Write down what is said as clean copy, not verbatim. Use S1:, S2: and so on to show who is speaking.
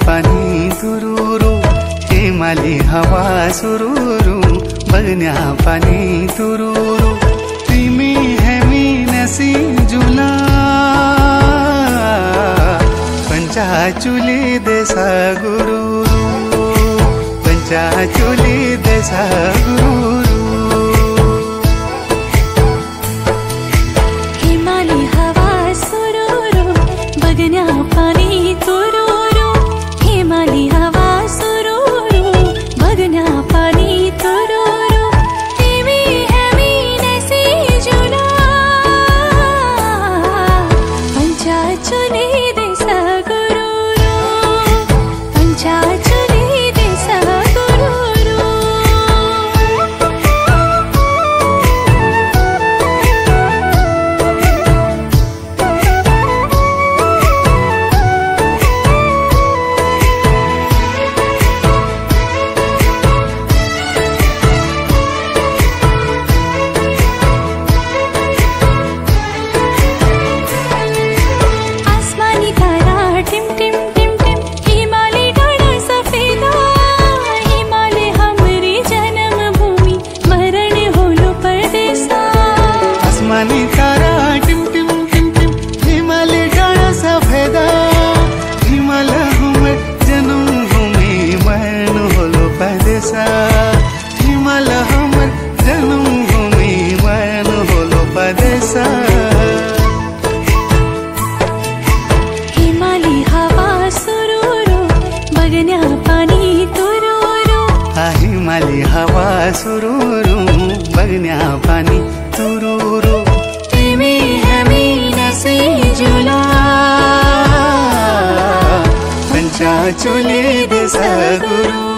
S1: पानी तुरुरु हिमाली हवा सुरुरु बगन्या पानी तुरुरु तिमी हामी नसी जुला पंचाचुली देसा गुरुरु पंचाचुली देसा गुरुरु
S2: हिमाली हवा सुरुरु बगन्या पानी तुरुरु हिमाली हवा सुरुरु बगन्या पानी तुरुरु तिमी हामी नसी जुला पंचाचुली देसा गुरुरु पंचाचुली देसा गुरुरु आसमानी तारा टिम टिम टिम टिम हिमाली डाँडा सफेदा हिमालय हमरी जन्म भूमि मरण होलो परदेसा
S1: आसमानी तारा टिम टिम टिम टिम हिमालय डाँडा सफेदा हिमालय हमर जन्म भूमि मरण होलो परदेसा हिमालय हमर जन्म भूमि मरण होलो परदेसा
S2: हिमाली हवा सुरुरु बगन्या पानी तुरुरु
S1: हिमाली हवा सुरुरु बगन्या पानी तुरुरु तिमी हामी नसी जुला पंचाचुली देसा गुरु